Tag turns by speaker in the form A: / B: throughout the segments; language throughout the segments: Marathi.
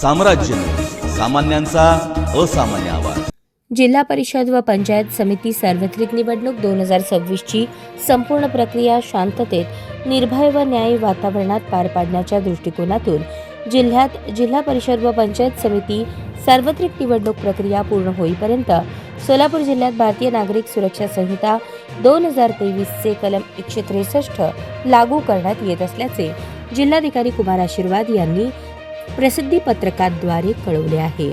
A: साम्राज्य सामान्यांचा असामान्य आवाज।
B: जिल्हा परिषद व पंचायत समिती सार्वत्रिक निवडणूक 2026 ची संपूर्ण प्रक्रिया शांततेत, निर्भय व न्यायी वातावरणात पार पाडण्याच्या दृष्टिकोनातून जिल्ह्यात जिल्हा परिषद व पंचायत समिती सार्वत्रिक निवडणूक प्रक्रिया पूर्ण होईपर्यंत सोलापूर जिल्ह्यात भारतीय नागरिक सुरक्षा संहिता 2023 चे कलम 163 लागू करण्यात येत असल्याचे जिल्हाधिकारी कुमार आशीर्वाद यांनी प्रसिद्धी पत्रकाद्वारे कळवले आहे।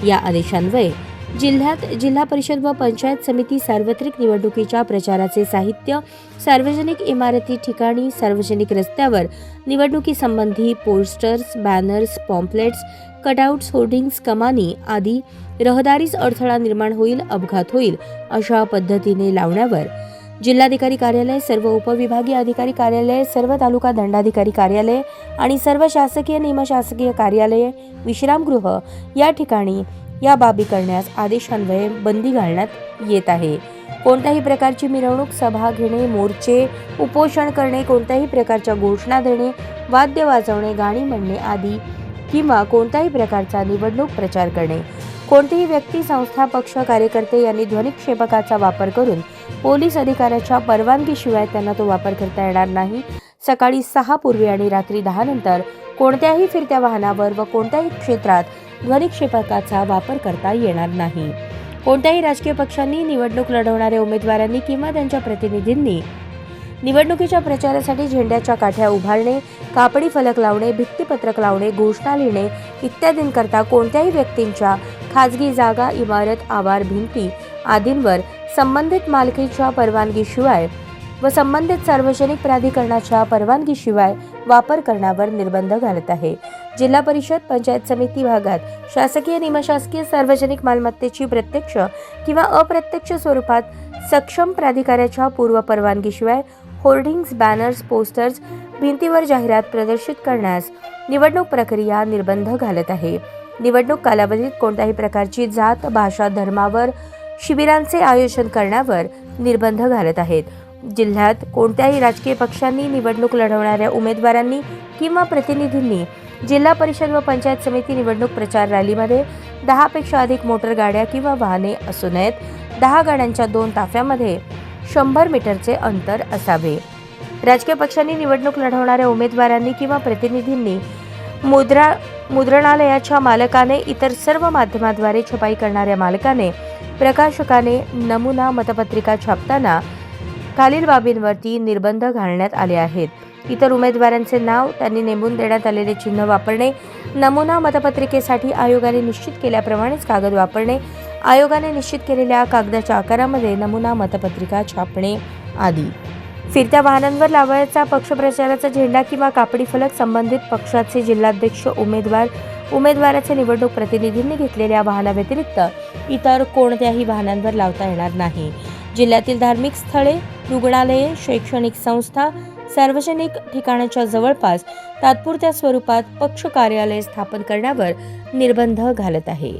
B: या आदेशान्वये जिल्ह्यात जिल्हा परिषद व पंचायत समिती सार्वत्रिक निवडणुकीच्या प्रचाराचे साहित्य सार्वजनिक इमारती ठिकाणी, सार्वजनिक रस्त्यावर निवडणुकीसंबंधी posters, banners, pamphlets, cutouts, hoardings, कमानी आदी रहदारीस अडथळा निर्माण होईल, अपघात होईल अशा पद्धतीने लावण्यावर जिल्हाधिकारी कार्यालय, सर्व उपविभागीय अधिकारी कार्यालय, सर्व तालुका दंडाधिकारी कार्यालय आणि सर्व शासकीय निमशासकीय कार्यालये, विश्रामगृह या ठिकाणी या बाबी करण्यास आदेशान्वये बंदी घालण्यात येत आहे। कोणत्याही प्रकारची मिरवणूक, सभा घेणे, मोर्चे, उपोषण करणे, कोणत्याही प्रकारच्या घोषणा देणे, वाद्य वाजवणे, गाणी म्हणणे आदी किंवा कोणत्याही प्रकारचा निवडणूक प्रचार करणे, कोणतीही व्यक्ती, संस्था, पक्ष, कार्यकर्ते यांनी ध्वनिक्षेपकाचा वापर करून पोलीस अधिकाऱ्याच्या परवानगीशिवाय त्यांना तो वापर करता येणार नाही। सकाळी 6 पूर्वी आणि रात्री 10 नंतर कोणत्याही फिरत्या वाहनावर व कोणत्याही क्षेत्रात ध्वनिक्षेपकाचा वापर करता येणार नाही। कोणत्याही राजकीय पक्षांनी, निवडणूक लढवणाऱ्या उमेदवारांनी किंवा त्यांच्या प्रतिनिधींनी निवडणुकीच्या प्रचारासाठी झेंड्याच्या काठ्या उभारणे, कापडी फलक लावणे, भित्तीपत्रक लावणे, घोषणा लिहिणे इत्यादींकरता कोणत्याही व्यक्तींच्या खाजगी जागा, इमारत, आवार, भिंती आदींवर संबंधित मालकीच्या परवानगीशिवाय व संबंधित सार्वजनिक प्राधिकरणाच्या परवानगीशिवाय वापर करण्यावर निर्बंध घालत आहे। जिल्हा परिषद, पंचायत समिती भागात शासकीय, निमशासकीय, सार्वजनिक मालमत्तेची प्रत्यक्ष किंवा अप्रत्यक्ष स्वरूपात सक्षम प्राधिकाऱ्याच्या पूर्व परवानगीशिवाय होर्डिंग्स, बॅनर्स, पोस्टर्स, भिंतीवर जाहिरात प्रदर्शित करण्यास निवडणूक प्रक्रिया निर्बंध घालत आहे। निवडणूक कालावधीत कोणत्याही प्रकारची जात, भाषा, धर्मावर शिबिरांचे आयोजन करण्यावर निर्बंध घालत आहेत। जिल्ह्यात कोणत्याही राजकीय पक्षांनी, निवडणूक लढवणाऱ्या उमेदवारांनी किंवा प्रतिनिधींनी जिल्हा परिषद व पंचायत समिती निवडणूक प्रचार रॅलीमध्ये 10 पेक्षा अधिक मोटर गाड्या किंवा वाहने असू नयेत। 10 गाड्यांच्या 2 ताफ्यामध्ये 100 मीटरचे अंतर असावे। राजकीय पक्षांनी, निवडणूक लढवणाऱ्या उमेदवारांनी किंवा प्रतिनिधींनी मुद्रणालयाच्या मालकाने, इतर सर्व माध्यमाद्वारे छपाई करणाऱ्या मालकाने, प्रकाशकाने नमुना मतपत्रिका छापताना खालील बाबींवरती निर्बंध घालण्यात आले आहेत। इतर उमेदवारांचे नाव, त्यांनी नेमून देण्यात आलेले चिन्ह वापरणे, नमुना मतपत्रिकेसाठी आयोगाने निश्चित केल्याप्रमाणेच कागद वापरणे, आयोगाने निश्चित केलेल्या कागदाच्या आकारामध्ये नमुना मतपत्रिका छापणे आदी। फिरत्या वाहनांवर लावायचा पक्षप्रचाराचा झेंडा किंवा कापडी फलक संबंधित पक्षाचे जिल्हाध्यक्ष, उमेदवाराचे निवडणूक प्रतिनिधींनी घेतलेल्या वाहनाव्यतिरिक्त इतर कोणत्याही वाहनांवर लावता येणार नाही। जिल्ह्यातील धार्मिक स्थळे, रुग्णालये, शैक्षणिक संस्था, सार्वजनिक ठिकाणाच्या जवळपास तात्पुरत्या स्वरूपात पक्ष कार्यालय स्थापन करण्यावर निर्बंध घालत आहे।